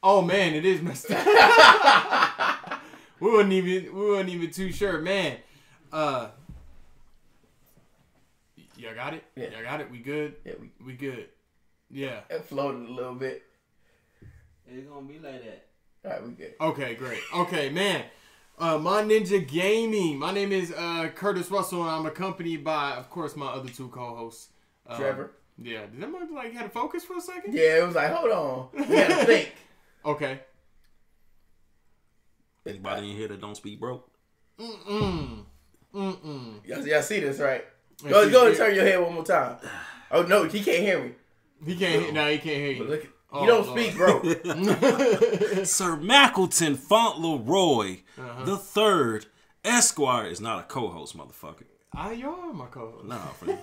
Oh man, it is messed up. we weren't even too sure, man. Y'all got it? Yeah. Y'all got it? We good? Yeah, we good. Yeah. It floated a little bit. It's gonna be like that. All right, we good. Okay, great. Okay, man. My Ninja Gaming. My name is Curtis Russell, and I'm accompanied by, of course, my other two co-hosts. Trevor. Yeah. Did that man like had to focus for a second? Yeah, it was like, hold on. We had to think. Okay. Anybody in here that don't speak broke? Y'all see this, right? Go and turn your head one more time. Oh, no, he can't hear me. He can't. No, he can't hear you. But look, you don't speak, bro. Sir Mackleton Fauntleroy the third Esquire is not a co-host, motherfucker. You are my co-host. Nah, friend.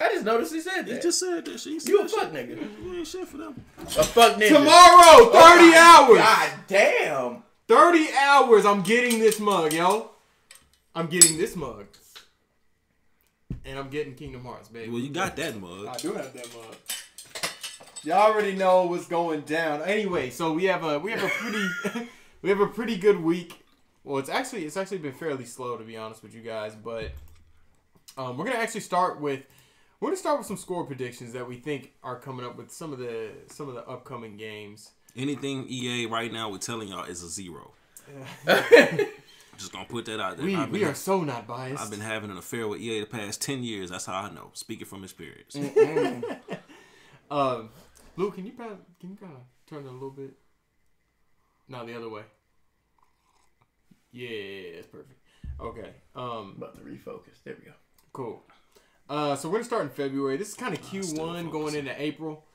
I just noticed he said He that. just said that shit. You a fuck nigga. You ain't shit for them. A fuck nigga. Tomorrow, 30 hours. God damn. 30 hours. I'm getting this mug, yo. I'm getting this mug. And I'm getting Kingdom Hearts, baby. Well, you got that mug. I do have that mug. Y'all already know what's going down. Anyway, so we have a pretty we have a pretty good week. Well, it's actually been fairly slow, to be honest with you guys, but we're gonna actually start with some score predictions that we think are coming up with some of the upcoming games. Anything EA right now we're telling y'all is a 0. Just gonna put that out there. We are so not biased. I've been having an affair with EA the past 10 years. That's how I know. Speaking from experience. Luke, can you kind of turn it a little bit? No, the other way. Yeah, that's perfect. Okay. About to refocus. There we go. Cool. So we're gonna start in February. This is kind of Q1 going into April.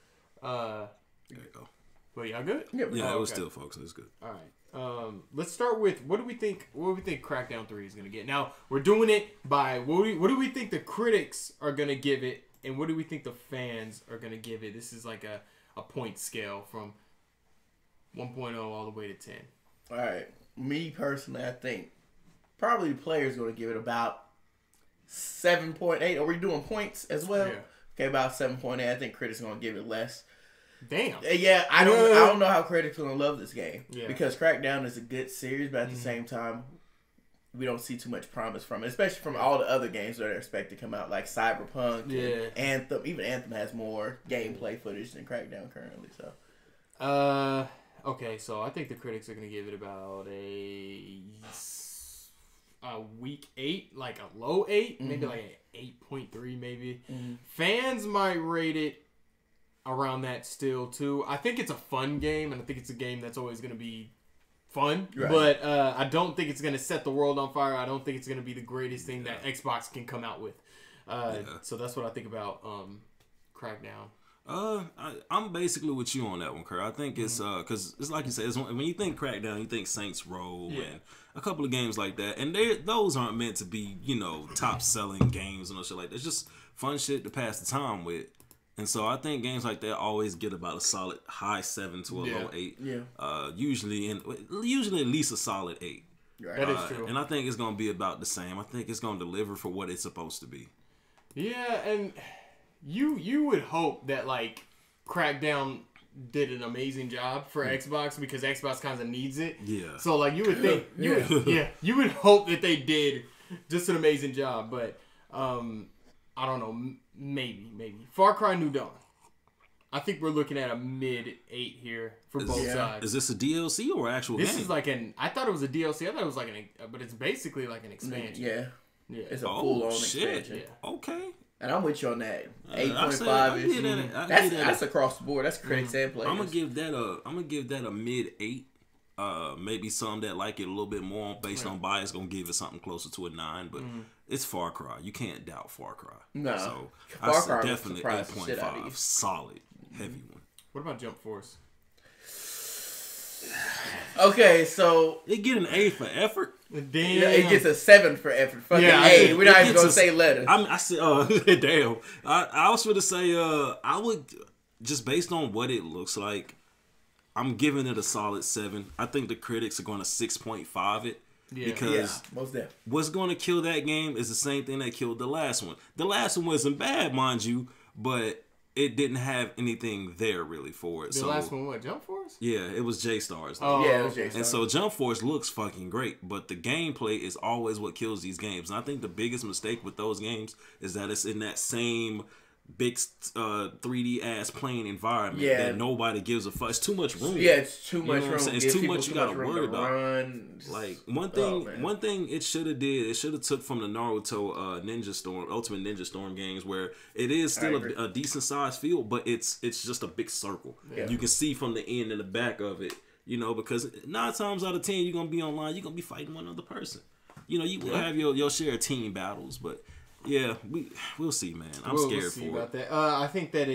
There you go. Well, y'all good? Yeah, it was still focusing. It's good. All right. Let's start with what do we think Crackdown 3 is gonna get? Now we're doing it by what do we think the critics are gonna give it, and what do we think the fans are gonna give it? This is like a point scale from 1.0 all the way to 10. All right. Me personally, I think probably the player's going to give it about 7.8. Are we doing points as well? Yeah. Okay, about 7.8. I think critics are going to give it less. Damn. Yeah, I don't know how critics are going to love this game. Yeah. Because Crackdown is a good series, but at the same time, we don't see too much promise from it, especially from all the other games that are expected to come out, like Cyberpunk, and Anthem. Even Anthem has more gameplay footage than Crackdown currently. So, okay, so I think the critics are gonna give it about a weak 8, like a low 8, maybe like an 8.3, maybe. Fans might rate it around that still too. I think it's a fun game, and I think it's a game that's always gonna be fun, but I don't think it's going to set the world on fire. I don't think it's going to be the greatest thing that Xbox can come out with. So that's what I think about Crackdown. I'm basically with you on that one, Kurt. I think it's because it's like you said, when you think Crackdown, you think Saints Row and a couple of games like that, and those aren't meant to be top selling games and no shit like that. It's just fun shit to pass the time with. And so I think games like that always get about a solid high 7 to a low 8. Yeah. Usually at least a solid 8. Right. That is true. And I think it's going to be about the same. I think it's going to deliver for what it's supposed to be. Yeah, and you would hope that like Crackdown did an amazing job for Xbox because Xbox kind of needs it. Yeah. So like you would think you would hope that they did just an amazing job, but I don't know. Maybe. Far Cry New Dawn. I think we're looking at a mid 8 here for both sides. Is this a DLC or actual game? This is like I thought it was a DLC. I thought it was like but it's basically like an expansion. Yeah. It's a full-on expansion. Yeah. Okay. And I'm with you on that. 8.5-ish. That's across the board. That's critics and players. I'm gonna give that a mid 8. Maybe some that like it a little bit more based on bias gonna give it something closer to a 9, but it's Far Cry. You can't doubt Far Cry. No, so Far Cry definitely 8.5, solid, heavy one. What about Jump Force? Okay, so it get an A for effort. Damn, it gets a 7 for effort. Fucking A. We're not even gonna say letters. I said, damn. I was gonna say, I would just based on what it looks like. I'm giving it a solid 7. I think the critics are going to 6.5 it. Because most definitely. What's going to kill that game is the same thing that killed the last one. The last one wasn't bad, mind you, but it didn't have anything there really for it. The last one, what, Jump Force? Yeah, it was J-Stars. Oh, yeah, it was J-Stars. And so Jump Force looks fucking great, but the gameplay is always what kills these games. And I think the biggest mistake with those games is that it's in that same big 3D ass plane environment that nobody gives a fuck. It's too much room. Yeah, it's too much room. It's too much you gotta worry about. Run. Like one thing it should have did. It should have took from the Naruto Ultimate Ninja Storm games, where it is still a decent sized field, but it's just a big circle. Yeah. You can see from the end and the back of it. You know, because 9 times out of 10 you're gonna be online. You're gonna be fighting one other person. You know, you will have your share of team battles, but. Yeah, we'll see, man. I'm scared for about that. I think that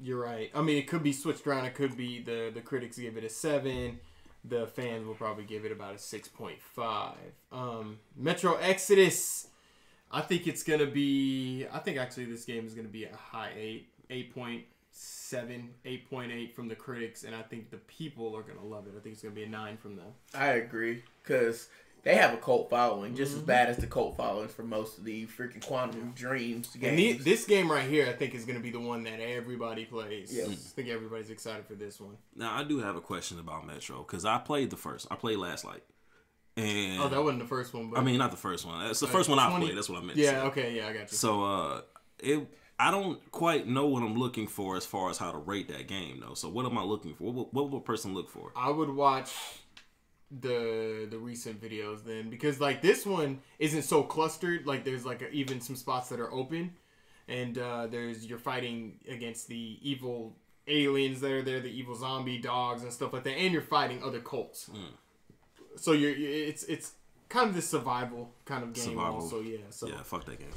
you're right. I mean, it could be switched around. It could be the critics give it a 7. The fans will probably give it about a 6.5. Metro Exodus. I think it's gonna be. I think actually this game is gonna be a high 8.7, 8.8 from the critics, and I think the people are gonna love it. I think it's gonna be a 9 from them. I agree, because they have a cult following, just as bad as the cult followings for most of the freaking Quantum Dreams games. And this game right here, I think, is going to be the one that everybody plays. Yes. I think everybody's excited for this one. Now, I do have a question about Metro, because I played the first. I played Last Light. And that wasn't the first one. But I mean, not the first one. That's the first one I played. That's what I meant to say. Okay, yeah, I got you. So, I don't quite know what I'm looking for as far as how to rate that game, though. So, what am I looking for? What would a person look for? I would watch the recent videos then, because like this one isn't so clustered. Like there's like even some spots that are open, and you're fighting against the evil aliens that are there, the evil zombie dogs and stuff like that, and you're fighting other cults. So it's kind of this survival kind of game also. Yeah, so yeah, fuck that game.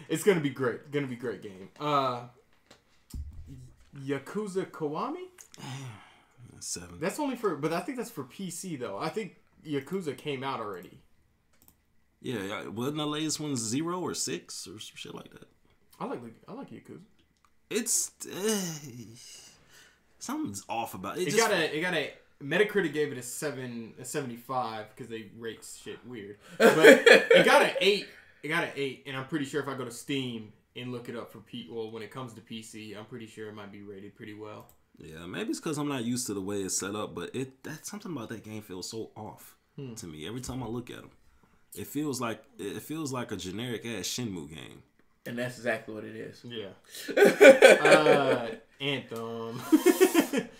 It's gonna be great. Gonna be a great game. Yakuza Kiwami. 7. That's only but I think that's for PC though. I think Yakuza came out already. Yeah, wasn't the latest one 0 or 6 or some shit like that? I like Yakuza. It's something's off about it. It got a Metacritic gave it a 75 because they rate shit weird. But it got an 8. It got an 8, and I'm pretty sure if I go to Steam and look it up for when it comes to PC, I'm pretty sure it might be rated pretty well. Yeah, maybe it's because I'm not used to the way it's set up, but that's something about that game feels so off to me. Every time I look at them, it feels like a generic ass Shenmue game. And that's exactly what it is. Yeah. Anthem.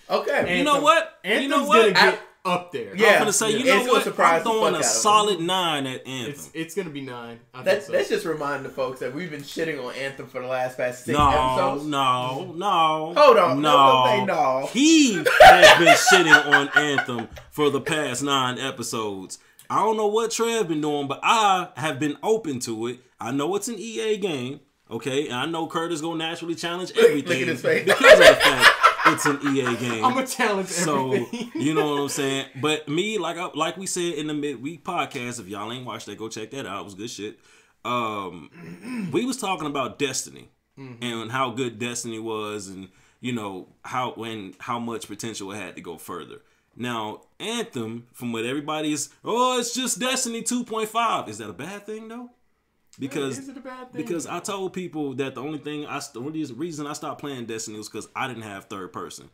Okay. Anthem. You know what? Anthem's gonna get up there. Yeah. I'm gonna say, you know what? I'm throwing a solid 9 at Anthem. It's gonna be 9. Let's just remind the folks that we've been shitting on Anthem for the last 6 episodes. No. Hold on. No. He has been shitting on Anthem for the past 9 episodes. I don't know what Trev been doing, but I have been open to it. I know it's an EA game, okay? And I know Curtis gonna naturally challenge everything. Look at his face. Because of the fact it's an EA game. I'm gonna challenge everything. So, you know what I'm saying? But me, like we said in the midweek podcast, if y'all ain't watched that, go check that out. It was good shit. We was talking about Destiny and how good Destiny was, and you know how much potential it had to go further. Now, Anthem, from what everybody is, it's just Destiny 2.5. Is that a bad thing though? Because is it a bad thing? Because I told people that the only reason I stopped playing Destiny was because I didn't have third person.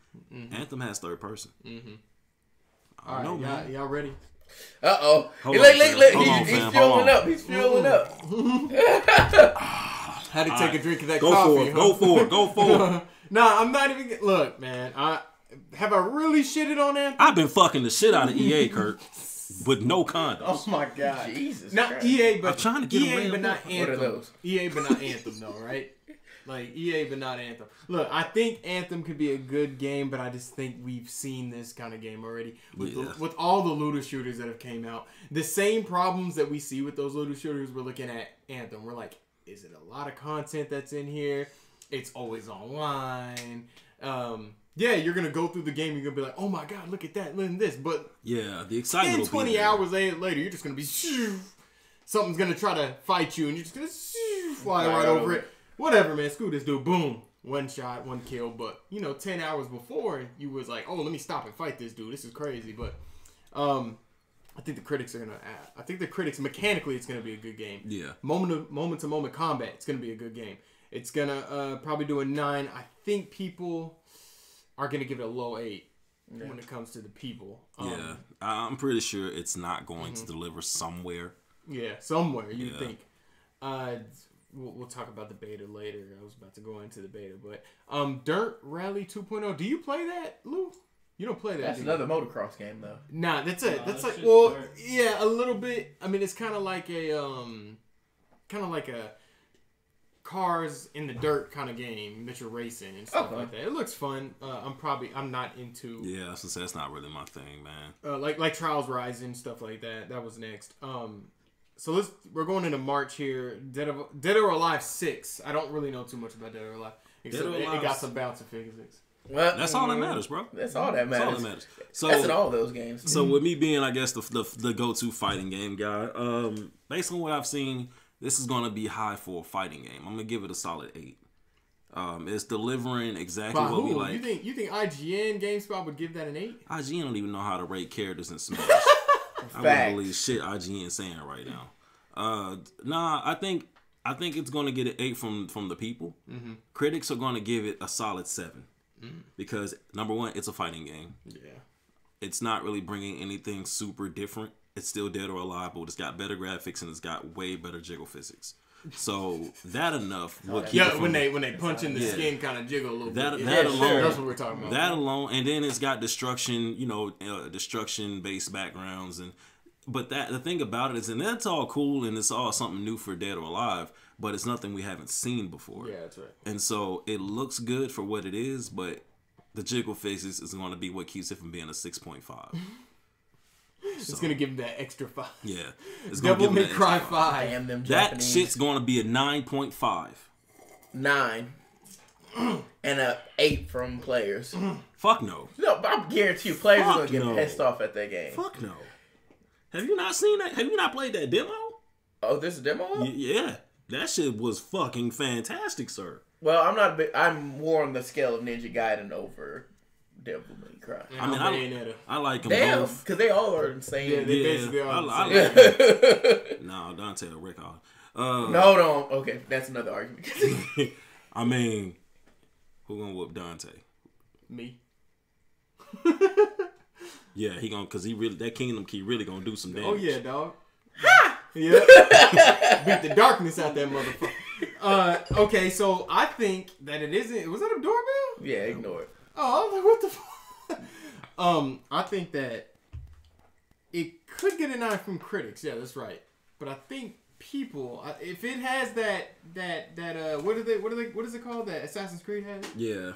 Anthem has third person. All right, man. Y'all ready? Uh-oh. He's fueling up. He's fueling up. Had to take a drink of that coffee. Go for it. Nah, I'm not even... Look, man. Have I really shitted on Anthem? I've been fucking the shit out of EA, Kurt. With no condoms. Oh my god. Jesus Not Christ. EA, but I'm trying to get EA, but not Anthem. What are those? EA, but not Anthem, though, right? Like, EA, but not Anthem. Look, I think Anthem could be a good game, but I just think we've seen this kind of game already. With all the looter shooters that have came out. The same problems that we see with those looter shooters, we're looking at Anthem. We're like, is it a lot of content that's in here? It's always online. Yeah, you're going to go through the game, you're going to be like, oh my god, look at that, look at this. But yeah, the excitement 10, 20 hours later, you're just going to be... Something's going to try to fight you, and you're just going to fly right over it. Whatever, man. Screw this dude. Boom. One shot, one kill. But, 10 hours before, you was like, oh, let me stop and fight this dude. This is crazy. But I think the critics are going to... I think the critics, mechanically, it's going to be a good game. Yeah. Moment-to-moment combat, it's going to be a good game. It's gonna probably do a 9. I think people are gonna give it a low 8 when it comes to the people. Yeah, I'm pretty sure it's not going to deliver somewhere. Yeah, somewhere you'd think. We'll talk about the beta later. I was about to go into the beta, but Dirt Rally 2.0. Do you play that, Lou? You don't play that. That's another motocross game, though. Nah, that's it. That's like dirt. yeah, a little bit. I mean, it's kind of like a cars in the dirt kind of game that you're racing and stuff like that. It looks fun. I'm not into. Yeah, I was gonna say that's not really my thing, man. Like Trials Rising, stuff like that. That was next. So we're going into March here. Dead or Alive 6. I don't really know too much about Dead or Alive. Except it got some bouncy physics. Well, that's all that matters, bro. That's all that matters. That's all that matters. So that's in all those games. So with me being, I guess, the go-to fighting game guy, based on what I've seen, this is gonna be high for a fighting game. I'm gonna give it a solid 8. It's delivering exactly what we like. You think IGN, GameSpot would give that an 8? IGN don't even know how to rate characters in Smash. I wouldn't believe shit IGN saying right now. Nah, I think it's gonna get an 8 from the people. Mm-hmm. Critics are gonna give it a solid 7 because number one, it's a fighting game. Yeah, it's not really bringing anything super different. It's still Dead or Alive, but it's got better graphics and it's got way better jiggle physics. So that enough. When they punch in the skin, kind of jiggle a little bit. That alone, that's what we're talking about. That alone, and then it's got destruction, destruction based backgrounds But the thing about it is, and that's all cool, and it's all something new for Dead or Alive, but it's nothing we haven't seen before. Yeah, that's right. And so it looks good for what it is, but the jiggle faces is going to be what keeps it from being a 6.5. It's going to give him that extra 5. Yeah. It's Devil May Cry 5. Damn them that Japanese. shit's going to be a 9.5. 9. And a 8 from players. Fuck no. No, I guarantee you players are going to get no. pissed off at that game. Fuck no. Have you not seen that? Have you not played that demo? Oh, this is a demo? Yeah. That shit was fucking fantastic, sir. Well, I'm more on the scale of Ninja Gaiden over Devil May Cry. I mean, I like them Damn, both. because they all are insane. Yeah, they basically are. I like them. No, Dante or Rick. No. Okay, that's another argument. I mean, who gonna whoop Dante? Me. Yeah, because that Kingdom Key really gonna do some damage. Oh yeah, dog. Ha! Yeah. Beat the darkness out that motherfucker. Okay, so I think that it isn't. Was that a doorbell? Yeah, ignore it. Oh, I was like, what the fuck? I think that it could get a 9 from critics. Yeah, that's right. But I think people, if it has that what is it called? That Assassin's Creed has? Yeah.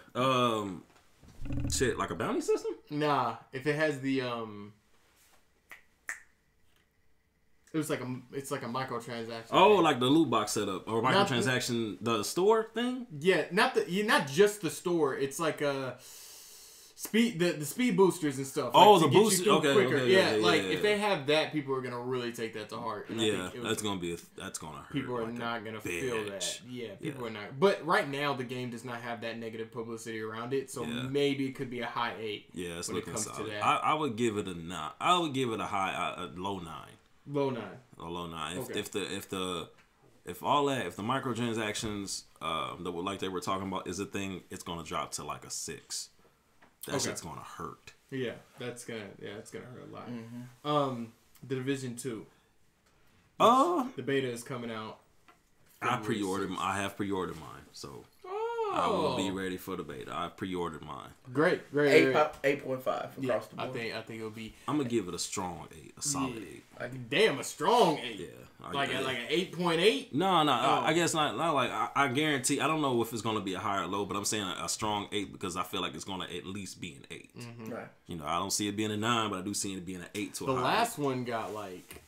Shit, like a bounty system? Nah, if it has the it's like a microtransaction. Oh, thing. like the loot box setup or microtransaction, the store thing? Yeah, not just the store. It's like a speed the speed boosters and stuff. Oh, like, the boost. Okay, yeah, if they have that, people are gonna really take that to heart. And yeah, that's gonna hurt. People are not gonna feel that. Yeah, people are not. But right now, the game does not have that negative publicity around it, so maybe it could be a high 8. Yeah, it's looking solid. I would give it a 9. I would give it a low 9. Low 9. A low 9. Okay. If the microtransactions like they were talking about is a thing, it's gonna drop to like a 6. That shit's gonna hurt. Yeah, it's gonna hurt a lot. Mm-hmm. The Division 2. The beta is coming out. I have pre-ordered mine, so I will be ready for the beta. I pre-ordered mine. Great. 8.5 across the board. I think it'll be. I'm gonna give it a strong 8, a solid 8. Damn, a strong 8. Yeah, like an 8.8. No. I guess not like I guarantee. I don't know if it's gonna be a high or low, but I'm saying a strong 8 because I feel like it's gonna at least be an 8. Mm-hmm. Right. I don't see it being a 9, but I do see it being an 8 to a high. The last one got like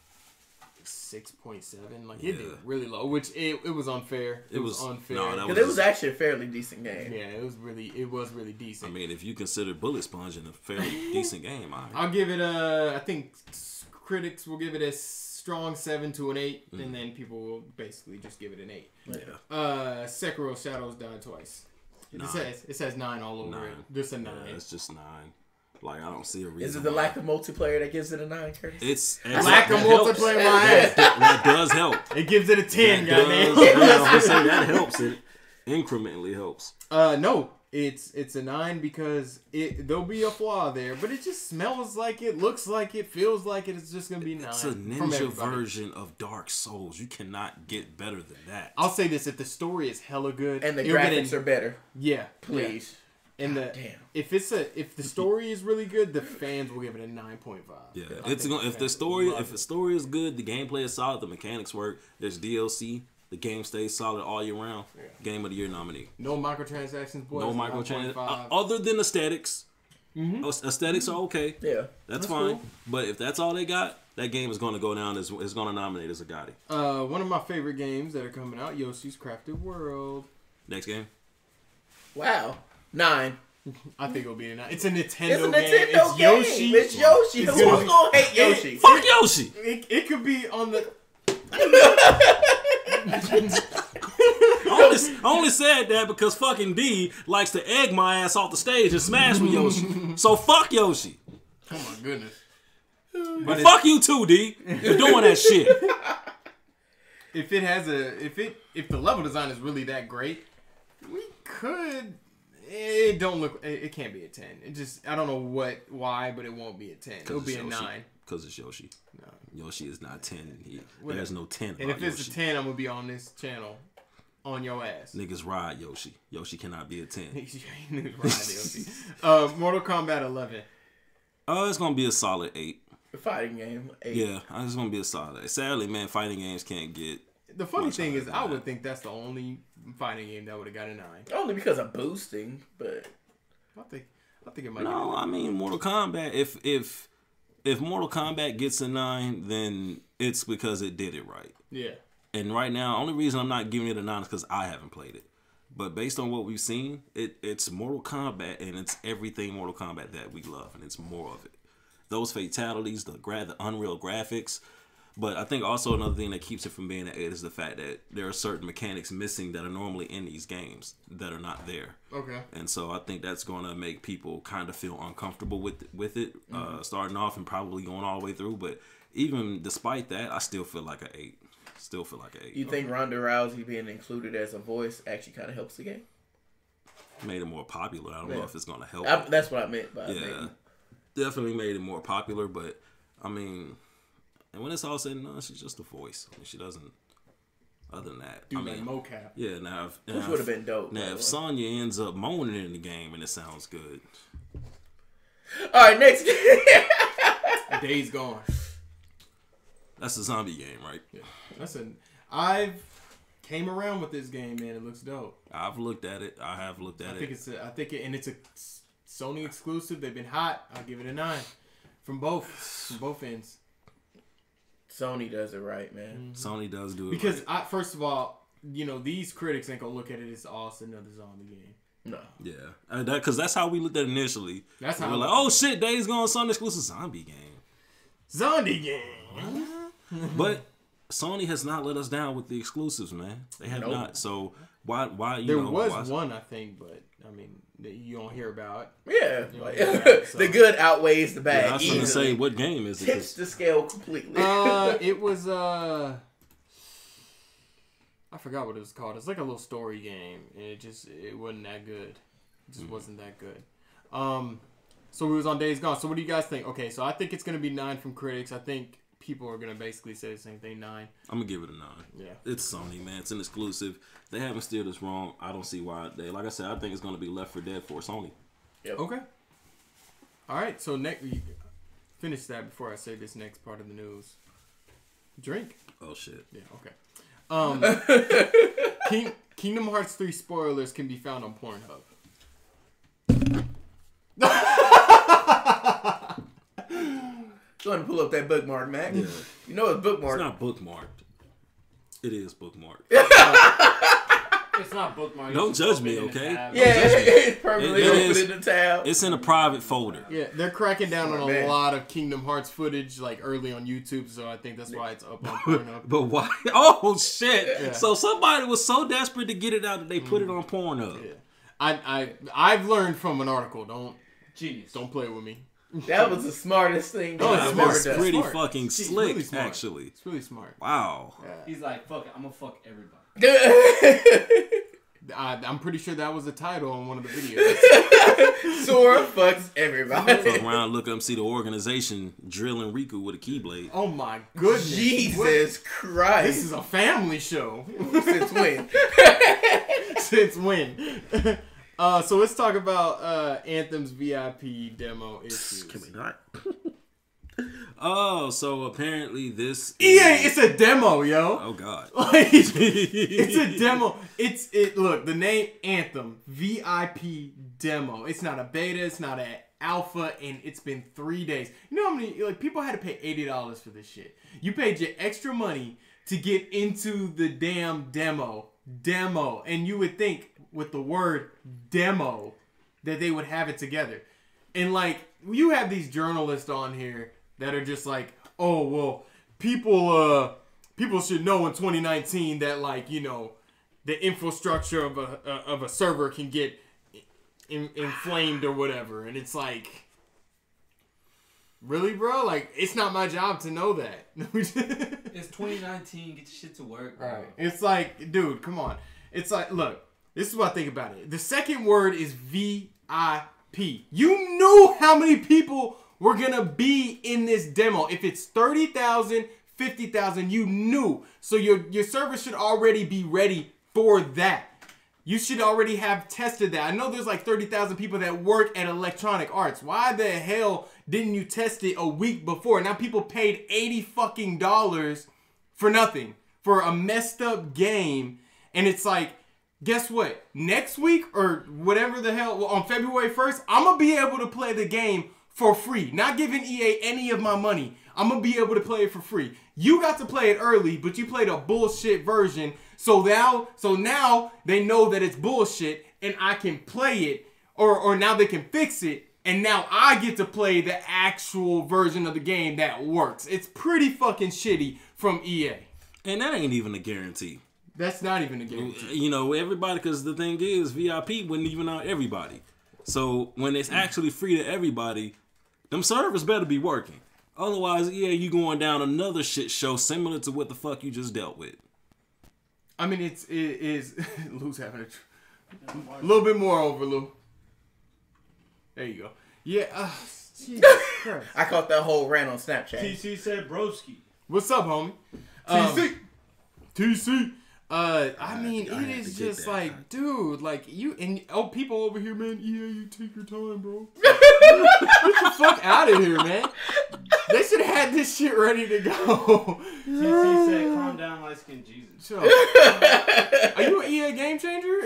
6.7. Like it did really low, which it was unfair. It was unfair. Because it was actually a fairly decent game. Yeah, it was really decent. I mean, if you consider Bullet Sponge in a fairly decent game, I'll give it a. I think critics will give it a strong 7 to an 8, and then people will basically just give it an 8. Yeah. Sekiro Shadows died twice. It says 9 all over it. Just a 9. Yeah, it's just 9. Like, I don't see a reason. Is it the lack of multiplayer that gives it a 9, Curtis? It's lack of multiplayer, my ass. That does help. It gives it a 10, goddamn. That helps it. Incrementally helps. No. It's a 9 because there'll be a flaw there, but it just smells like it, looks like it, feels like it. It's just gonna be 9. It's a ninja version of Dark Souls. You cannot get better than that. I'll say this: if the story is hella good and the graphics are better, yeah, please. Yeah. And if the story is really good, the fans will give it a 9.5. Yeah, if the story is good, the gameplay is solid, the mechanics work. There's DLC. The game stays solid all year round. Yeah. Game of the Year nominee. No microtransactions, boys. No microtransactions. Other than aesthetics. Mm-hmm. Aesthetics are okay. Yeah. That's fine. Cool. But if that's all they got, that game is going to go down as it's going to nominate as a Gotti. One of my favorite games that are coming out, Yoshi's Crafted World. Next game. Wow. 9. I think it'll be a 9. It's a Nintendo game. It's Yoshi. It's Yoshi. Who's going to hate Yoshi? Fuck Yoshi. It could be on the... I only said that because fucking D likes to egg my ass off the stage and smash with Yoshi. So fuck Yoshi. Oh my goodness. But fuck you too, D. You're doing that shit. If the level design is really that great, we could. It can't be a 10. It just, I don't know why, but it won't be a 10. It'll be a 9. Because it's Yoshi. No. Yoshi is not 10. There's no 10. And if it's a 10, I'm going to be on this channel on your ass. Niggas ride Yoshi. Yoshi cannot be a 10. Mortal Kombat 11. It's going to be a solid 8. A fighting game, 8. Yeah, it's going to be a solid 8. Sadly, man, fighting games can't get... The funny thing is, I would think that's the only fighting game that would have got a 9. Only because of boosting, but... I think it might. No, I mean, Mortal Kombat, if Mortal Kombat gets a 9, then it's because it did it right. Yeah. And right now, only reason I'm not giving it a 9 is because I haven't played it. But based on what we've seen, it's Mortal Kombat, and it's everything Mortal Kombat that we love, and it's more of it. Those fatalities, the unreal graphics. But I think also another thing that keeps it from being an 8 is the fact that there are certain mechanics missing that are normally in these games that are not there. Okay. And so I think that's going to make people kind of feel uncomfortable with it, starting off and probably going all the way through. But even despite that, I still feel like an 8. You think Ronda Rousey being included as a voice actually kind of helps the game? Made it more popular. I don't know if it's going to help. That's what I meant by definitely made it more popular. But I mean... And when it's all said and done, she's just a voice. I mean, she doesn't. Other than that, like mocap. Yeah, which would have been dope. Now, if Sonya ends up moaning in the game and it sounds good. All right, next. Days Gone. That's a zombie game, right? Yeah, I've came around with this game, man. It looks dope. I've looked at it. I have looked at it. And it's a Sony exclusive. They've been hot. I'll give it a 9 from both ends. Sony does it right, man. Mm-hmm. Sony does do it because first of all, these critics ain't gonna look at it as another zombie game. No. Yeah, because that's how we looked at it initially. That's how we're like, oh shit, Days Gone, Sony exclusive zombie game. Zombie game. But Sony has not let us down with the exclusives, man. They have not. So why? There was one, I think, but I mean, that you don't hear about. Yeah, the good outweighs the bad. Yeah, I was going to say, what game is it? Tips the scale completely. It was I forgot what it was called. It's like a little story game, and it wasn't that good. It just wasn't that good. So we was on Days Gone. So what do you guys think? Okay, so I think it's going to be 9 from critics. I think people are going to basically say the same thing, 9. I'm going to give it a 9. Yeah. It's Sony, man. It's an exclusive. They haven't steered us wrong. I don't see why they... Like I said, I think it's going to be Left 4 Dead for Sony. Yep. Okay. All right, so next... Finish that before I say this next part of the news. Drink. Oh, shit. Yeah, okay. Kingdom Hearts 3 spoilers can be found on Pornhub. Go ahead and pull up that bookmark, Mac. Yeah. You know it's bookmarked. It's not bookmarked. It is bookmarked. It's not bookmarked. Don't judge me, okay? Yeah, it's permanently open in the tab. It's in a private folder. Yeah, they're cracking down on a lot of Kingdom Hearts footage, like early on YouTube, so I think that's why it's up on Pornhub. But why? Oh, shit. Yeah. So somebody was so desperate to get it out that they put it on Pornhub. Yeah. I've learned from an article. Don't play with me. That was the smartest thing. That was pretty fucking slick, really actually. It's really smart. Wow. Yeah. He's like, fuck it, I'm gonna fuck everybody. I'm pretty sure that was the title on one of the videos. Sora fucks everybody. Fuck around, look up, see the organization drilling Riku with a keyblade. Oh my goodness. Jesus Christ. This is a family show. Since when? Since when? So let's talk about Anthem's VIP demo issues. Can we not? Oh, so apparently this it's a demo, yo. Oh god. Like, it's a demo. Look, the name Anthem VIP demo. It's not a beta, it's not an alpha, and it's been 3 days. You know how many people had to pay $80 for this shit? You paid your extra money to get into the damn demo, and you would think with the word demo that they would have it together. And like, you have these journalists on here that are just like, oh, well, people should know in 2019 that, like, you know, the infrastructure of a server can get inflamed or whatever. And it's like, really, bro? Like, it's not my job to know that. It's 2019. Get your shit to work, bro. Right. It's like, dude, come on. It's like, look, this is what I think about it. The second word is VIP. You knew how many people were going to be in this demo. If it's 30,000, 50,000, you knew. So your server should already be ready for that. You should already have tested that. I know there's like 30,000 people that work at Electronic Arts. Why the hell didn't you test it a week before? Now people paid $80 fucking for nothing. For a messed up game. And it's like, guess what? Next week or whatever the hell, on February 1st, I'm going to be able to play the game for free. Not giving EA any of my money. I'm going to be able to play it for free. You got to play it early, but you played a bullshit version. So now they know that it's bullshit and I can play it, or now they can fix it, and now I get to play the actual version of the game that works. It's pretty fucking shitty from EA. And that ain't even a guarantee. That's not even a guarantee. You know, everybody, because the thing is, VIP wouldn't even out everybody. So when it's actually free to everybody, them servers better be working. Otherwise, yeah, you going down another shit show similar to what the fuck you just dealt with. I mean, it is Lou's having a little bit more over, Lou. There you go. Yeah. Jesus Christ. I caught that whole rant on Snapchat. TC said broski. What's up, homie? TC. I mean, it is just like, dude, like people over here, man. Yeah, you take your time, bro. Get the fuck out of here, man. They should have had this shit ready to go. TC said, calm down, light skin Jesus. Are you an EA game changer?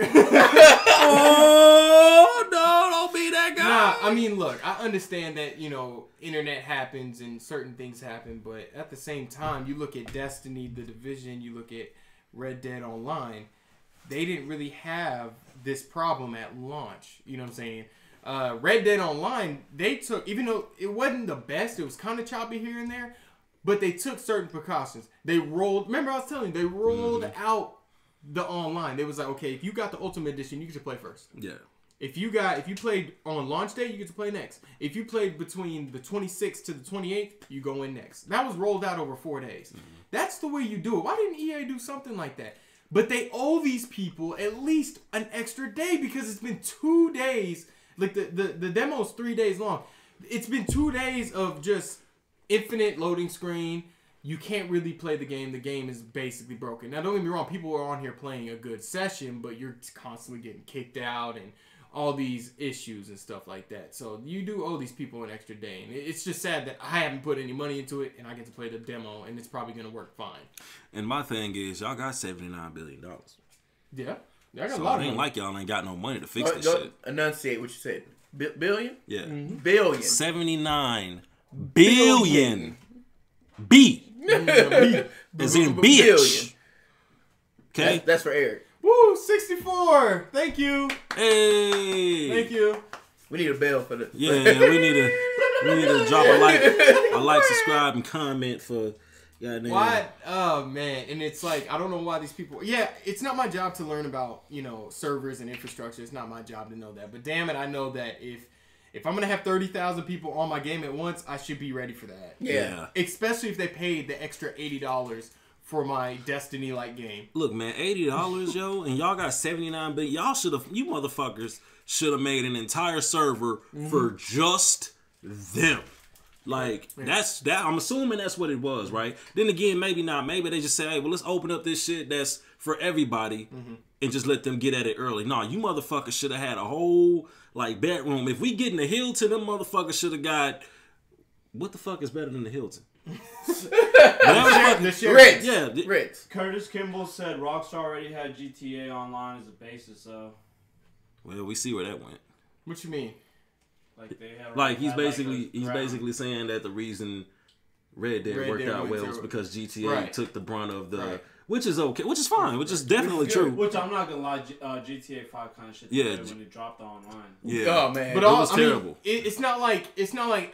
Oh no, don't be that guy. Nah, I mean, look, I understand that, you know, internet happens and certain things happen, but at the same time, you look at Destiny, The Division, you look at Red Dead Online, they didn't really have this problem at launch. You know what I'm saying? Red Dead Online, they took, even though it wasn't the best, it was kind of choppy here and there, but they took certain precautions. They rolled, remember I was telling you, they rolled out the online. They was like, okay, if you got the Ultimate Edition, you get to play first. Yeah. If you played on launch day, you get to play next. If you played between the 26th to the 28th, you go in next. That was rolled out over 4 days. Mm-hmm. That's the way you do it. Why didn't EA do something like that? But they owe these people at least an extra day because it's been 2 days. Like the demo's 3 days long. It's been 2 days of just infinite loading screen. You can't really play the game. The game is basically broken. Now, don't get me wrong. People are on here playing a good session, but you're constantly getting kicked out and all these issues and stuff like that. So you do owe these people an extra day. And it's just sad that I haven't put any money into it and I get to play the demo and it's probably going to work fine. And my thing is, y'all got $79 billion. Yeah. I got so a lot it of ain't money. like y'all ain't got no money to fix this shit. Enunciate what you said. Billion? Yeah. Mm-hmm. Billion. 79 billion. B. As in bitch. Okay. That's for Eric. Woo, 64. Thank you. Hey. Thank you. We need a bell for the. Yeah, we need to drop a like, subscribe, and comment for. Why? Oh man, and it's like I don't know why these people. Yeah, it's not my job to learn about servers and infrastructure. It's not my job to know that. But damn it, I know that if I'm gonna have 30,000 people on my game at once, I should be ready for that. Yeah. Especially if they paid the extra $80 for my Destiny-like game. Look, man, $80, yo, and y'all got 79 billion. Y'all should have, you motherfuckers should have made an entire server for just them. Like, that's that. I'm assuming that's what it was, right? Then again, maybe not. Maybe they just say, hey, well, let's open up this shit that's for everybody and just let them get at it early. No, you motherfuckers should have had a whole, like, bedroom. If we get in the Hilton, them motherfuckers should have got, what the fuck is better than the Hilton? Ritz. Yeah, Ritz. Curtis Kimball said Rockstar already had GTA Online as a basis, so. Well, we see where that went. What you mean? Like they have. Like he's basically saying that the reason Red Dead worked out well was because GTA took the brunt of the, which is okay, which is fine, which is definitely true. Which I'm not gonna lie, GTA 5 kind of shit. Yeah, when it dropped online. Yeah, oh man, but it was terrible. Mean, it's not like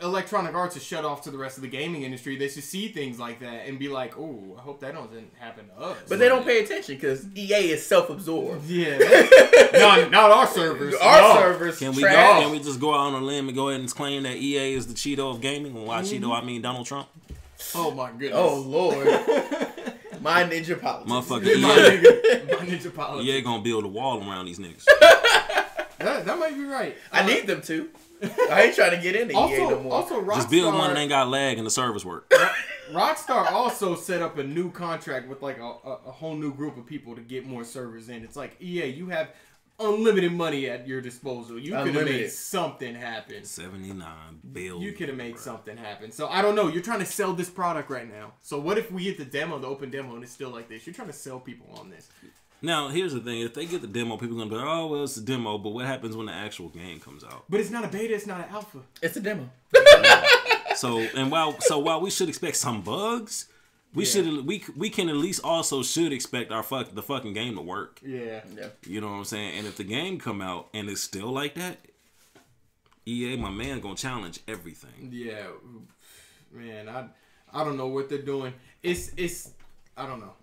Electronic Arts is shut off to the rest of the gaming industry. They should see things like that and be like, "Oh, I hope that doesn't happen to us." But they don't pay attention because EA is self-absorbed. Yeah, not our servers. Our servers. Can we just go out on a limb and go ahead and claim that EA is the Cheeto of gaming? And by Cheeto, I mean Donald Trump. Oh my goodness. Oh Lord. My ninja politics. Motherfucker, my ninja politics. EA gonna build a wall around these niggas. That might be right. I need them to. I ain't trying to get into EA no more. Also, Rockstar, just build one that ain't got lag and the servers work. Rockstar also set up a new contract with like a whole new group of people to get more servers in. It's like, EA, you have unlimited money at your disposal. You could have made something happen. 79 billion. You could have made something happen. So I don't know. You're trying to sell this product right now. So what if we get the demo, the open demo, and it's still like this? You're trying to sell people on this. Now, here's the thing. If they get the demo, people are going to be like, oh, well, it's a demo. But what happens when the actual game comes out? But it's not a beta. It's not an alpha. It's a demo. So while we should expect some bugs, we can at least also should expect the fucking game to work. Yeah. You know what I'm saying? And if the game come out and it's still like that, EA, my man, gonna challenge everything. Yeah, man. I don't know what they're doing. It's I don't know.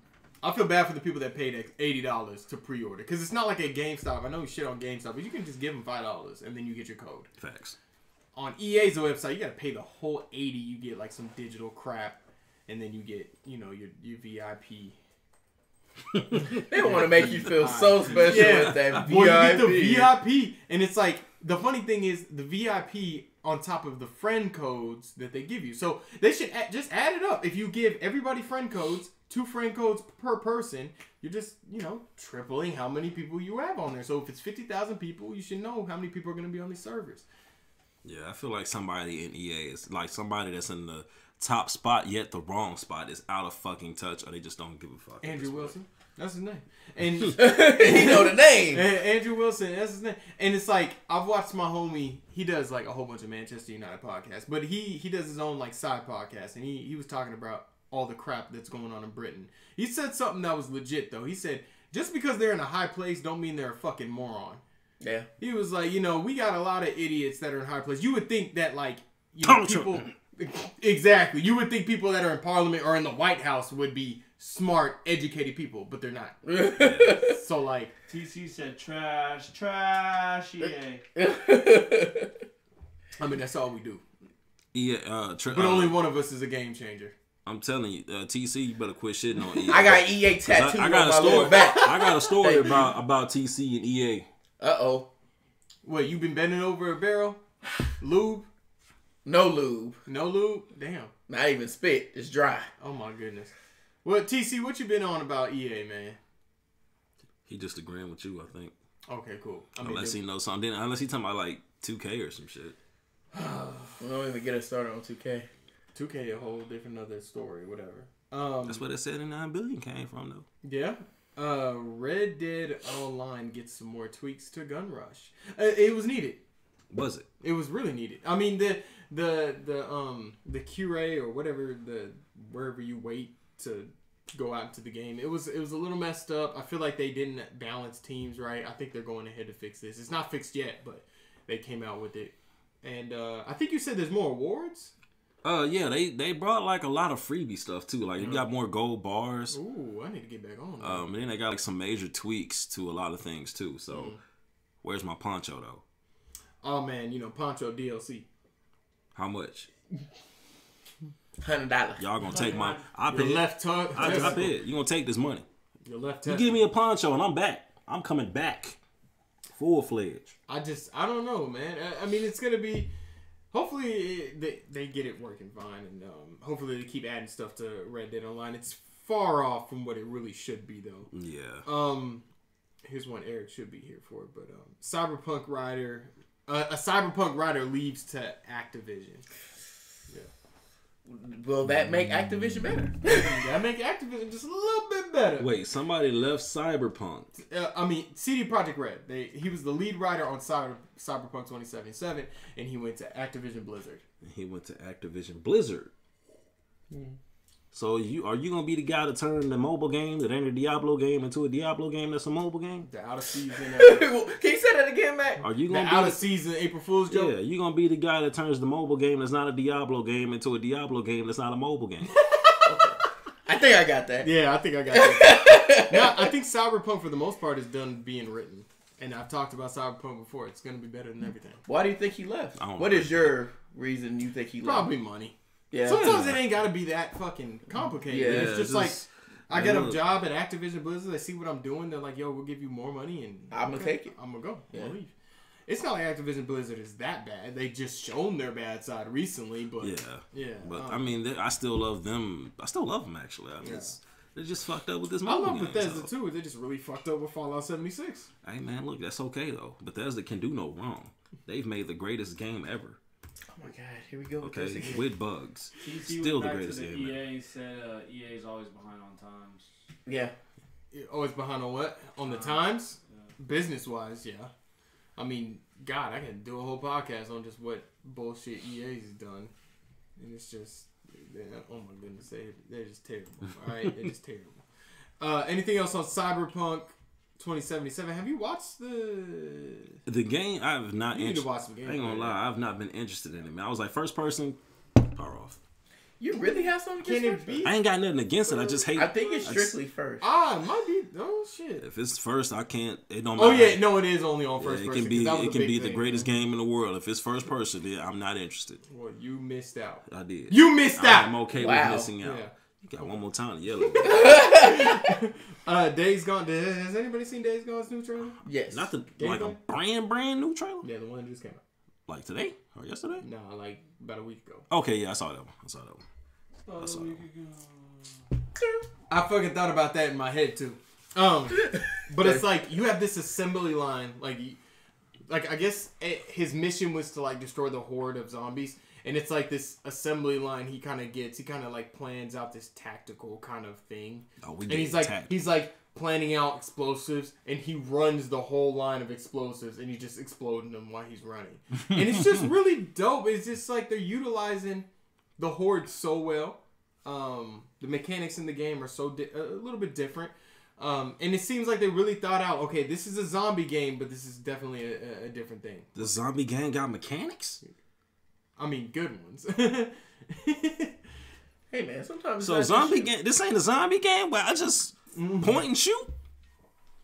I feel bad for the people that paid $80 to pre-order because it's not like at GameStop. I know you shit on GameStop, but you can just give them $5 and then you get your code. Facts. On EA's website, you gotta pay the whole $80. You get like some digital crap. And then you get, your VIP. They want to make you feel so special with that VIP. Well, you get the VIP. And it's like, the funny thing is, the VIP on top of the friend codes that they give you. So they should just add it up. If you give everybody friend codes, 2 friend codes per person, you're just, tripling how many people you have on there. So if it's 50,000 people, you should know how many people are going to be on these servers. Yeah, I feel like somebody in EA is like somebody that's in the top spot, yet the wrong spot is out of fucking touch, or they just don't give a fuck. Andrew Wilson, that's his name. And he know the name. Andrew Wilson, that's his name. And it's like, I've watched my homie. He does like a whole bunch of Manchester United podcasts, but he does his own like side podcast, and he was talking about all the crap that's going on in Britain. He said something that was legit though. He said, just because they're in a high place, don't mean they're a fucking moron. Yeah. He was like, we got a lot of idiots that are in high place. You would think that like, people. Exactly. You would think people that are in Parliament or in the White House would be smart, educated people, but they're not. So, like... TC said trash, EA. I mean, that's all we do. Yeah, but only one of us is a game changer. I'm telling you, TC, you better quit shitting on EA. I got EA tattooed on my lower back. I got a story about TC and EA. Uh-oh. What, you been bending over a barrel? Lube? No lube. No lube? Damn. Not even spit. It's dry. Oh my goodness. Well, TC, what you been on about EA, man? He just agreeing with you, I think. Okay, cool. Unless he knows something. Unless he talking about like 2K or some shit. We don't even get us started on 2K. 2K a whole different other story, whatever. That's where that 79 billion came from, though. Yeah. Red Dead Online gets some more tweaks to Gun Rush. It was needed. Was it? It was really needed. I mean, the QA or whatever, wherever you wait to go out into the game, it was a little messed up. I feel like they didn't balance teams right. I think they're going ahead to fix this. It's not fixed yet, but they came out with it. And I think you said there's more awards. Yeah, they brought like a lot of freebie stuff too. Like you got more gold bars. Ooh, I need to get back on that. And then they got like some major tweaks to a lot of things too. So, where's my poncho though? Oh man, Poncho DLC. How much? $100. Y'all gonna take my... I Your paid. left tongue. I paid. You gonna take this money. Your left You testicle. give me a poncho and I'm back. I'm coming back. Full-fledged. I don't know, man. I mean, it's gonna be. Hopefully, they get it working fine, and hopefully they keep adding stuff to Red Dead Online. It's far off from what it really should be, though. Yeah. Here's one Eric should be here for, but Cyberpunk Rider, a Cyberpunk Rider leaves to Activision. Yeah. Will that make Activision better? That make Activision just a little bit better. Wait, somebody left Cyberpunk. I mean, CD Projekt Red. He was the lead writer on Cyberpunk 2077, and he went to Activision Blizzard. He went to Activision Blizzard. So are you gonna be the guy to turn the mobile game that ain't a Diablo game into a Diablo game that's a mobile game? The out of season. Can you say that again, Mac? Are you The gonna out of season April Fool's joke. Yeah, you gonna be the guy that turns the mobile game that's not a Diablo game into a Diablo game that's not a mobile game. I think I got that. Yeah, I think I got that. Now, I think Cyberpunk for the most part is done being written, and I've talked about Cyberpunk before. It's gonna be better than everything. Why do you think he left? I don't What know. is your reason you think he left? Probably money. Yeah. Sometimes it ain't gotta be that fucking complicated. Yeah, It's just just- like I get a look. job at Activision Blizzard. They see what I'm doing. They're like, "Yo, we'll give you more money," and I'm gonna take it. I'm gonna go. I'm Yeah. gonna leave. It's not like Activision Blizzard is that bad. They just shown their bad side recently, but yeah. But I mean, I still love them. I still love them actually. I mean, they're just fucked up with this I mobile love game. Bethesda so. too. They just really fucked up with Fallout 76. Hey man, look, that's okay though. Bethesda can do no wrong. They've made the greatest game ever. Oh my god, here we go. With Okay, this again. with bugs. TC Still went the back greatest to the game ever. EA said EA's always behind on times. Yeah. Always behind on what? On the times? Business wise, yeah. I mean, God, I can do a whole podcast on just what bullshit EA's done. And it's just, oh my goodness, they're just terrible. Alright? They're just terrible. Anything else on Cyberpunk 2077? Have you watched The game, I've not. You need to watch some gameplay. I ain't gonna lie, I've not been interested in it. Man, I was like first person, power off. You really have something Can against it first? be? I ain't got nothing against it. I just hate. I think it's strictly first. Ah, it might be. Oh, shit. If it's first, I can't. It don't. Oh, matter. yeah. No, it is only on first It person. can be. 'cause that was It a can big be the thing, greatest man. game in the world. If it's first person, then I'm not interested. Well, you missed out. I did. You missed out. I'm okay Wow. with missing out. Yeah. You got one more time to yell at me. Days Gone. Has anybody seen Days Gone's new trailer? Yes. Not the Game like a brand new trailer. Yeah, the one that just came out. Like today or yesterday? Nah, like about a week ago. Okay, yeah, I saw that one. I fucking thought about that in my head too. But it's like you have this assembly line, like I guess his mission was to like destroy the horde of zombies, and it's like this assembly line he kind of like plans out this tactical kind of thing, and he's like planning out explosives, and he runs the whole line of explosives, and he's just exploding them while he's running, and it's just really dope. It's just like they're utilizing the horde so well. The mechanics in the game are so a little bit different. And it seems like they really thought out, okay, this is a zombie game, but this is definitely a different thing. The zombie game got mechanics? I mean, good ones. Hey man, sometimes. So zombie game. This ain't a zombie game where I just point and shoot.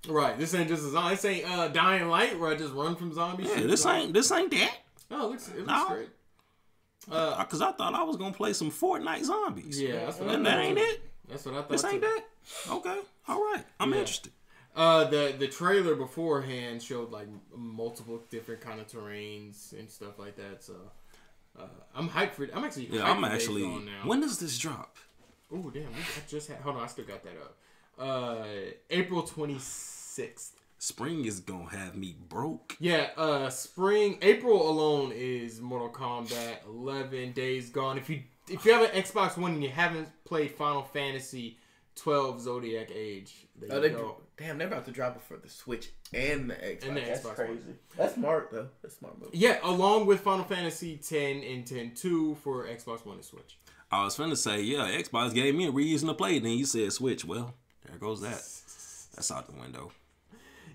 Right. This ain't just a zombie. This ain't Dying Light where I just run from zombies. Yeah, this ain't that. Oh, it looks No. great. Because I thought I was gonna play some Fortnite zombies. Yeah, that's what I and thought. that ain't it. That's what I thought. This ain't too. that. Okay, all right. I'm interested. The trailer beforehand showed like multiple different kind of terrains and stuff like that. So I'm hyped for it. I'm actually hyped I'm for Days actually. Gone now. When does this drop? Oh damn! I just had. Hold on, I still got that up. April 26th. Spring is gonna have me broke. Yeah. Spring. April alone is Mortal Kombat 11. Days Gone. If you have an Xbox One and you haven't played Final Fantasy 12 Zodiac Age, there you go. Damn, they're about to drop it for the Switch and the Xbox. And the That's Xbox crazy. One. That's smart though. That's smart move. Yeah, along with Final Fantasy 10 and 10-2 for Xbox One and Switch. I was finna say, yeah, Xbox gave me a reason to play. Then you said Switch. Well, there goes that. That's out the window.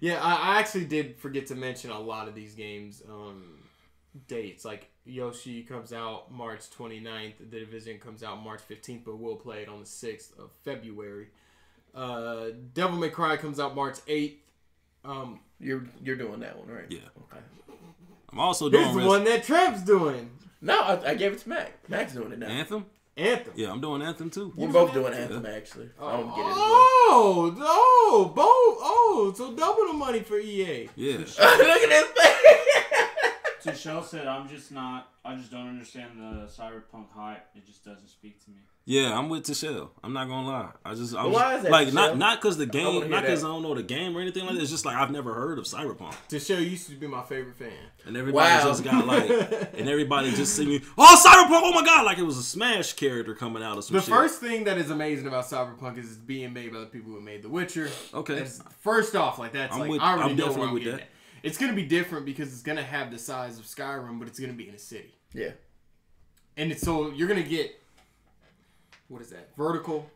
Yeah, I actually did forget to mention a lot of these games dates. Like Yoshi comes out March 29th. The Division comes out March 15th, but we'll play it on the 6th of February. Devil May Cry comes out March 8th. You're doing that one, right? Yeah. Okay. I'm also Here's doing the one that Trev's doing. No, I gave it to Mac. Mac's doing it now. Anthem. Anthem. Yeah, I'm doing Anthem too. We're both doing Anthem actually. I'm gonna get it. So double the money for EA. Yeah. Look at this thing. Shell said, I just don't understand the cyberpunk hype. It just doesn't speak to me. Yeah, I'm with Tishelle. I'm not gonna lie. Why is that, like Tishelle? not because the game, not because I don't know the game or anything like that. It's just like I've never heard of Cyberpunk. Tishelle used to be my favorite fan, and everybody just got like, and everybody just singing, "Oh, Cyberpunk! Oh my god!" Like it was a Smash character coming out of some shit. The first thing that is amazing about Cyberpunk is it's being made by the people who made The Witcher. Okay. That's, first off, like that's I already know where I'm with getting that. It's gonna be different because it's gonna have the size of Skyrim, but it's gonna be in a city. Yeah. And so you're gonna get. What is that? Vertical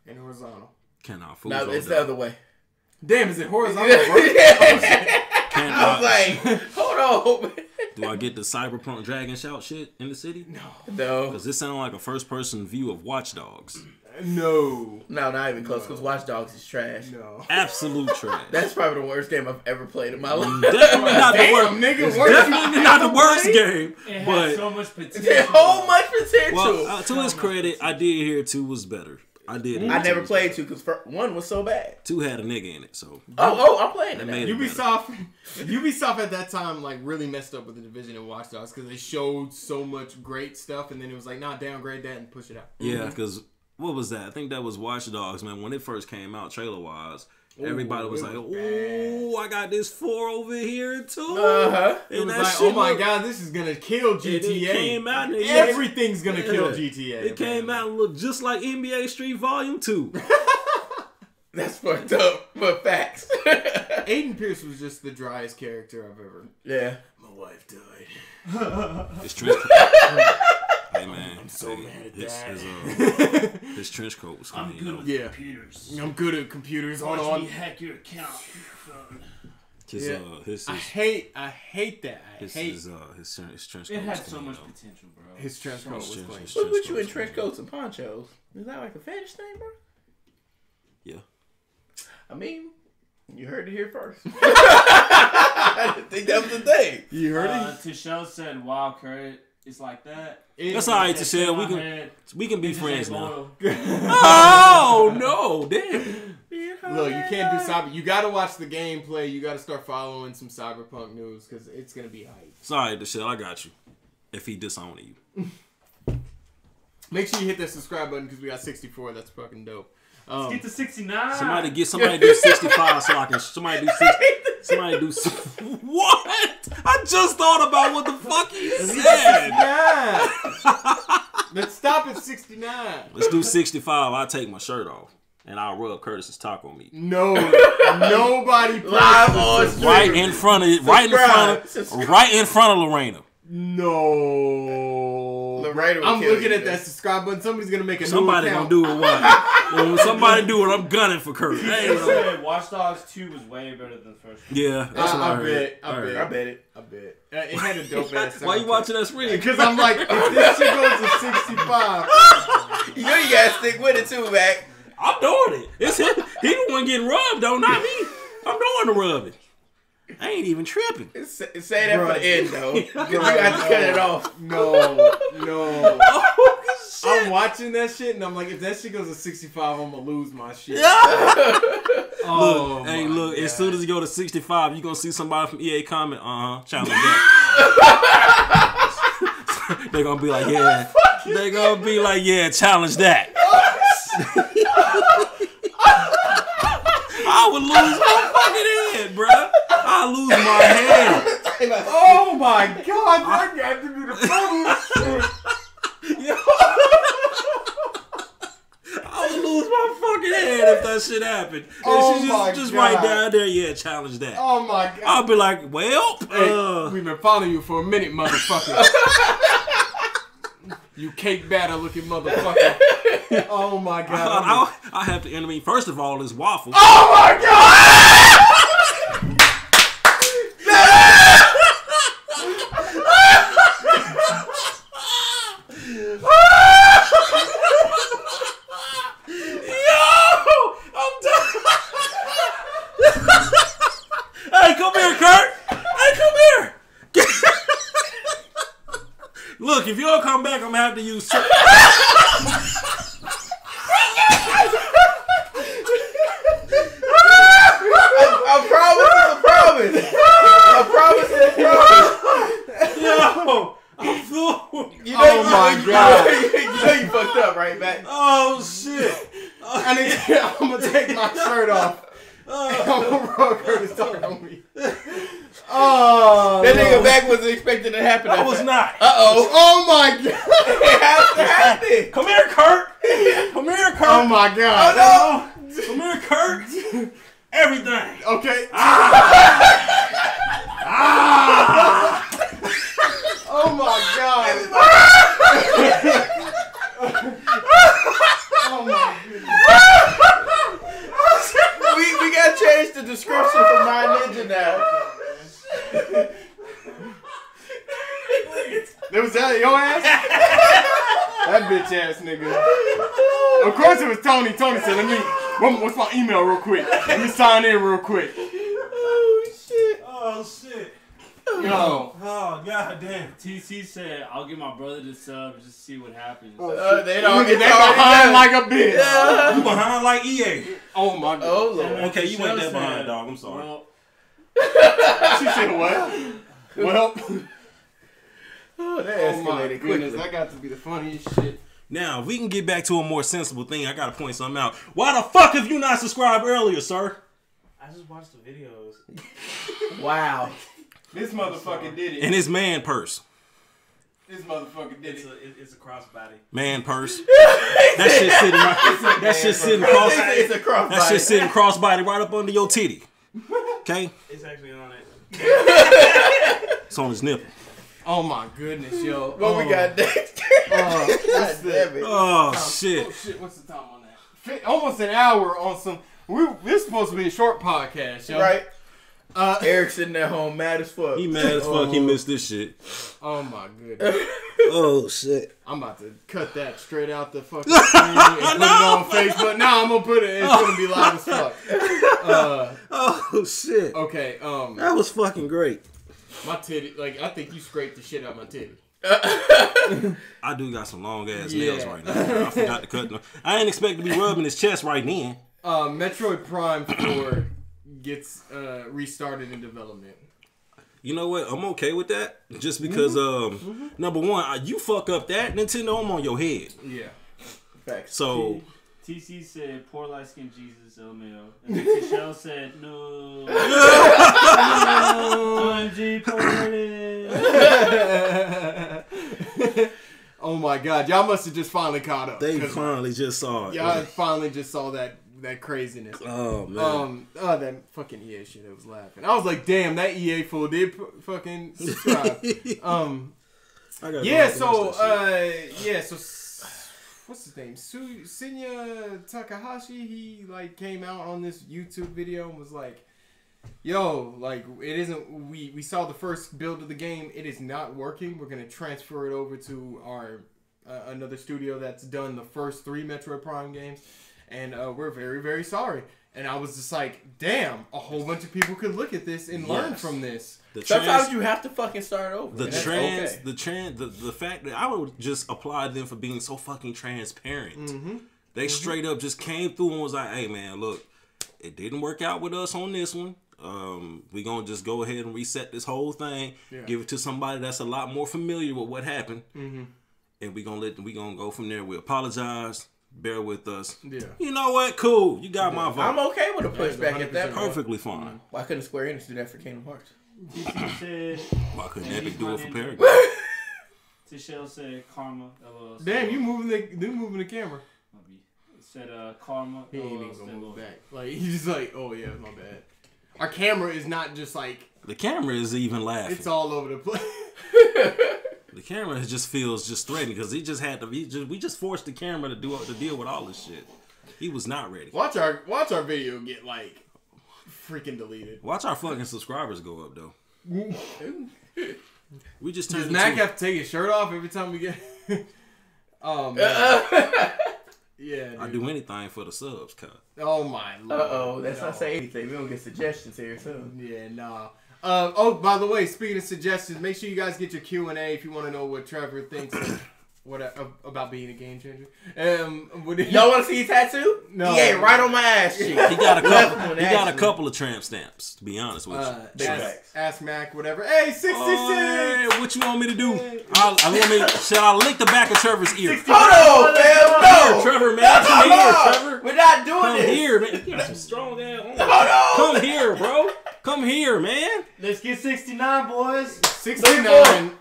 and horizontal. No, it's the other way. Damn, is it horizontal? Vertical? I was like, hold on. Do I get the Cyberpunk Dragon Shout shit in the city? No. Because this sounds like a first-person view of Watch Dogs. No, not even close. Because Watch Dogs is trash. No, absolute trash. That's probably the worst game I've ever played in my life. Definitely not the worst. Nigga, Definitely not the worst game. It had but so much potential. So much potential. Well, to his credit, I did hear 2 was better. I did. I never played 2 because 1 was so bad. 2 had a nigga in it, so. I'm playing it now. Ubisoft at that time like really messed up with the Division and Watch Dogs because they showed so much great stuff and then it was like, nah, downgrade that and push it out. Yeah, because what was that? I think that was Watch Dogs, man. When it first came out, trailer-wise, everybody was like, "Oh, I got this 4 over here too." It was like, "Oh my god, this is gonna kill GTA." It came out, everything's gonna kill GTA. It came out and looked just like NBA Street Volume 2. That's fucked up, but facts. Aiden Pierce was just the driest character I've ever. Yeah. My wife died. His trench coat. Hey man, I'm so mad at that. His trench coat was clean. I'm good at computers. I'm good at computers. Hold Watch on. me hack your account. I hate that. His trench coat. It had was so clean, much though. potential, bro. His trench coat was clean. What's with you in trench coats and ponchos? Is that like a fetish thing, bro? Yeah. I mean, you heard it here first. I didn't think that was the thing. You heard it? Tishelle said, "Wow, Kurt, it's like that." That's all right, Tishelle. We can be friends now. Oh no, damn. Look, you can't do cyber. You got to watch the gameplay. You got to start following some Cyberpunk news because it's gonna be hype. Sorry, Tishelle, I got you. If he disowning you, make sure you hit that subscribe button because we got 64. That's fucking dope. Let's get to 69. Somebody do 65 so I can. Somebody do 60. Somebody do. What? I just thought about what the fuck he said. Let's stop at 69. Let's do 65. I'll take my shirt off and I'll rub Curtis's taco meat. No, nobody live on stream. Right in front of Lorena. No. Lorena I'm looking at that subscribe button. Somebody's gonna make a Somebody new account. gonna do it. What? When somebody do it, I'm gunning for Kurt. Hey, said Watch Dogs 2 was way better than the first one. Yeah, that's what I heard. I bet it. It had a dope ass sound. Why you watching that screen? Because I'm like, if this shit goes to 65. You know you gotta stick with it too, Mac. I'm doing it. It's him. He the one getting rubbed, though, not me. I'm doing the rubbing. I ain't even tripping. Say that for the end, though. You got to cut it off. No. Oh, I'm watching that shit, and I'm like, if that shit goes to 65, I'm going to lose my shit. Look, as soon as you go to 65, you're going to see somebody from EA comment, challenge that. They're going to be like, yeah. They're going to be like, yeah, challenge that. I would lose my fucking head, bruh. I lose my head. Oh my god, that got to be the funniest shit. Yo. I would lose my fucking head if that shit happened. Just right down there, yeah, challenge that. Oh my god. I'll be like, well, hey, we've been following you for a minute, motherfucker. You cake batter looking motherfucker. Oh my god. I have to intervene. First of all, is waffle. Oh my god! Yo! I'm done. Hey, come here, Kurt. Hey, come here. Look, if you don't come back, I'm gonna have to use. A promise is a promise. A promise is a promise. Yo, I'm through. You know, oh my God. You know you fucked up, right, Matt? Oh shit. I'm gonna take my shirt off. I'm gonna rub her to start on me. Oh, that nigga back wasn't expecting to happen. I was not. Oh my God. It has to happen. Come here, Kurt. Come here, Kurt. Oh my God. Oh no. Come here, Kurt. Everything. Okay. Oh my God. Oh my goodness. We gotta change the description for My Ninja now. Was that your ass? That bitch ass nigga. Of course it was Tony. Tony said, what's my email real quick? Let me sign in real quick. Oh shit. Oh shit. Yo. Oh god damn. TC said, I'll get my brother to sub just to see what happens. They don't get behind like a bitch. Yeah. You behind like EA. Oh my God. Oh Lord. Okay, you went that behind, dog. I'm sorry. Well, She said what? Well. Oh, that Oh my escalated goodness. quickly. That got to be the funniest shit. Now, if we can get back to a more sensible thing, I gotta point something out. Why the fuck have you not subscribed earlier, sir? I just watched the videos. Wow. This motherfucker did it. And his man purse. This motherfucker did it. It's a crossbody. Man purse. That shit sitting right. That shit sitting cross. It's a crossbody. That shit sitting crossbody right up under your titty. Okay? It's actually on it. It's on his nipple. Oh my goodness, yo. What we got next? God damn it. Oh shit. Oh shit, what's the time on that? Almost an hour on some. This supposed to be a short podcast, yo. Right? Eric's sitting at home mad as fuck. He mad as fuck. He missed this shit. Oh my goodness. Oh shit. I'm about to cut that straight out the fucking screen and put it on Facebook. No, I'm gonna put it. It's gonna be live as fuck. Oh shit. Okay. That was fucking great. My titty. Like I think you scraped the shit out my titty. I do got some long ass nails right now. I forgot to cut them. I ain't expect to be rubbing his chest right then. Metroid Prime 4 gets restarted in development. You know what? I'm okay with that. Just because, number one, you fuck up that Nintendo, I'm on your head. Yeah. Facts. So TC said, poor light skinned Jesus, LMAO. And then Michelle said, no. OMG, Oh my God. Y'all must have just finally caught up. they finally just saw it. Y'all finally just saw that craziness. Oh, man. That fucking EA shit. I was laughing. I was like, damn, that EA fool did fucking subscribe. So what's his name? Sunya Takahashi. He like came out on this YouTube video and was like, yo, like it isn't. We saw the first build of the game. It is not working. We're gonna transfer it over to our another studio that's done the first 3 Metroid Prime games, and we're very, very sorry. And I was just like, damn, a whole bunch of people could look at this and learn from this. Sometimes you have to fucking start over. The fact that I would just applaud them for being so fucking transparent. Mm-hmm. They straight up just came through and was like, hey man, look, it didn't work out with us on this one. We gonna just go ahead and reset this whole thing, give it to somebody that's a lot more familiar with what happened, and we gonna go from there. We apologize. Bear with us. Yeah. You know what? Cool. You got my vote. I'm okay with a pushback at that point. Perfectly fine. Why couldn't Square Enix do that for Kingdom Hearts? Why couldn't Epic do it for Paragon? Tichelle said karma. LOL. Damn, you moving the camera. Said karma. He ain't even gonna move back. Like he's just like, oh yeah, my bad. Our camera is not just like the camera is even laughing. It's all over the place. The camera just feels just threatening because we just forced the camera to deal with all this shit. He was not ready. Watch our video get like freaking deleted. Watch our fucking subscribers go up though. We just turned. Does Mack have to take his shirt off every time we get? Oh man. Yeah, dude. I do anything for the subs, cut. Oh my lord. Let's not say anything. We don't get suggestions here soon. Yeah, nah. Oh, by the way, speaking of suggestions, make sure you guys get your Q&A if you want to know what Trevor thinks about being a game changer. Y'all want to see your tattoo? No. He ain't right on my ass cheek. He got a couple of tramp stamps, to be honest with you. Ask Mac, whatever. Hey, 66! Hey, what you want me to do? Shall I lick the back of Trevor's ear? Hold on, man. No. Trevor, man. Come here, Trevor. We're not doing this. Come here, man. You got some strong ass arms. Hold on. Come here, bro. Come here, man. Let's get 69, boys. 69.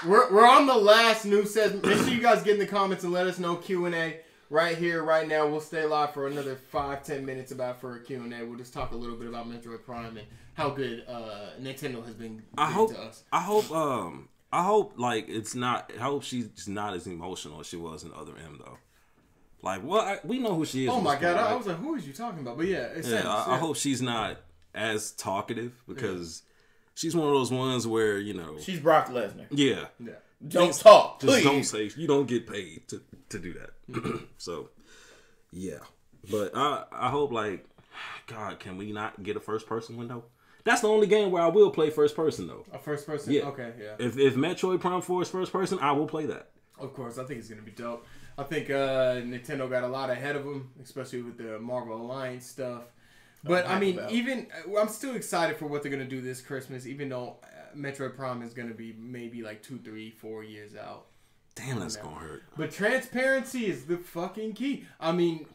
We're on the last news segment. Make sure you guys get in the comments and let us know Q&A right here, right now. We'll stay live for another 5-10 minutes for a Q&A. We'll just talk a little bit about Metroid Prime and how good Nintendo has been to us. I hope like it's not. I hope she's not as emotional as she was in Other M though. Like, well, we know who she is. Oh my god, I was like, who is you talking about? But yeah, I hope she's not as talkative because. Yeah. She's one of those ones where, you know... She's Brock Lesnar. Yeah. Don't talk, please. Just don't say... You don't get paid to do that. So, yeah. But I hope, like... God, can we not get a first-person window? That's the only game where I will play first-person, though. A first-person? Yeah. Okay, yeah. If Metroid Prime 4 is first-person, I will play that. Of course. I think it's going to be dope. I think Nintendo got a lot ahead of them, especially with the Marvel Alliance stuff. But, I mean, I'm still excited for what they're going to do this Christmas, even though Metroid Prime is going to be maybe like 2, 3, 4 years out. Damn, that's going to hurt. But transparency is the fucking key. I mean,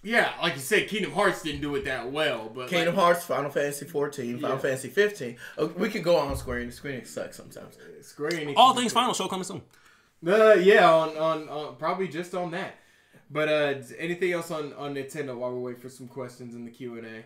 yeah, like you said, Kingdom Hearts didn't do it that well. But Kingdom Hearts, Final Fantasy 14, Final Fantasy 15. We could go on Square Enix. Square Enix sucks sometimes. Square Enix. All Things Final show coming soon. Yeah, on probably just on that. But anything else on Nintendo while we wait for some questions in the Q&A?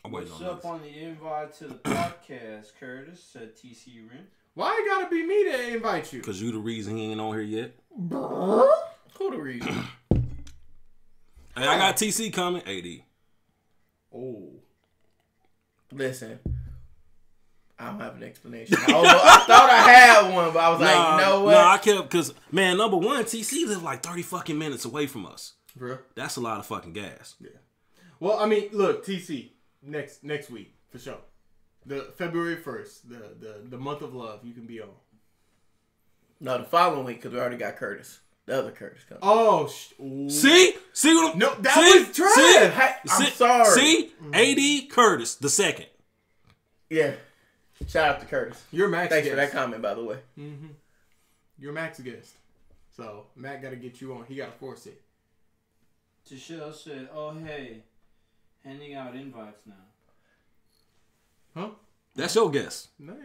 What's up on the invite to the podcast, Curtis? Said TC Rim. Why it gotta be me to invite you? Because you the reason he ain't on here yet. Who the reason? Hey, I got TC coming. AD. Oh. Listen. I don't have an explanation. I thought I had one, but I was like, you know what? No, I kept, because, man, number one, TC lived like 30 fucking minutes away from us. Bro. That's a lot of fucking gas. Yeah. Well, I mean, look, TC, next week, for sure. The February 1st, the month of love, you can be on. No, the following week, because we already got Curtis. The other Curtis coming. Oh, See what no, that was Trev. I'm sorry. See? AD Curtis, the second. Yeah. Shout out to Curtis. You're Max Thanks guest. for that comment, by the way. Mm-hmm. You're Max guest. So, Matt got to get you on. He got to force it. Tashelle said, oh, hey, handing out invites now. Huh? That's your guess. No,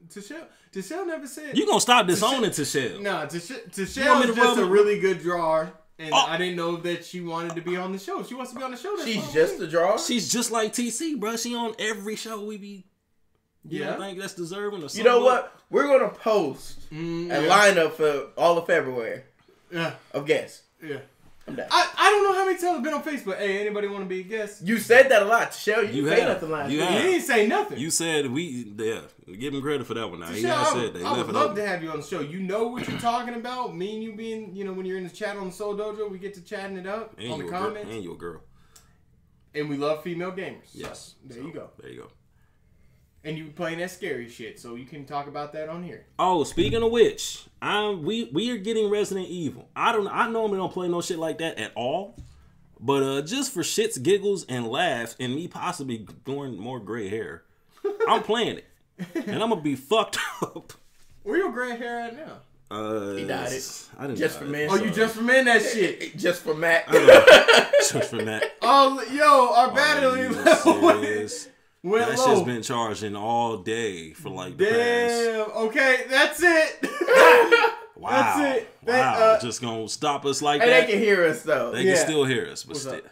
Tashelle never said. You gonna stop disowning Tashelle? No, Tashelle is just a really good drawer. And I didn't know that she wanted to be on the show. She wants to be on the show. She's just a drawer? She's just like TC, bro. She on every show we be... You don't think that's deserving or something? You know what? We're going to post a lineup for all of February of guests. Yeah. I'm down. I don't know how many times I've been on Facebook. Hey, anybody want to be a guest? You said that a lot. Tashelle, you didn't say nothing last week. You didn't say nothing. You said give him credit for that one now. Tashelle, I would love to have you on the show. You know what you're talking about. Me and you being, when you're in the chat on the Soul Dojo, we get to chatting it up on the comments. And you're a girl. And we love female gamers. Yes. So, there you go. There you go. And you playing that scary shit, so you can talk about that on here. Oh, speaking of which, we are getting Resident Evil. I normally don't play no shit like that at all, but just for shits, giggles, and laughs, and me possibly growing more gray hair, I'm playing it, and I'm gonna be fucked up. Where your gray hair at now? He dyed it. I didn't. Just for men. Oh, you just for men that shit. Just for Matt. Just for Matt. Oh, yo, our battery level. That shit's been charging all day for like the past. Okay, that's it. Wow. That's it. Wow. Just gonna stop us like and that. They can hear us though. They can still hear us, but What's still. Up?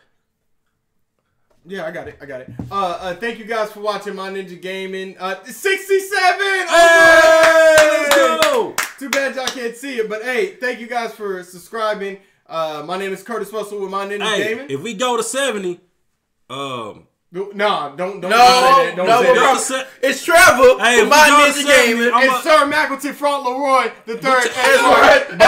Yeah, I got it. Thank you guys for watching My Ninja Gaming. 67! Hey, let's go! Too bad y'all can't see it, but hey, thank you guys for subscribing. My name is Curtis Russell with My Ninja Gaming. If we go to 70, No, don't say that. Don't say that. It's Trevor from My Ninja Gaming. It's Sir Mackleton Front Leroy the third.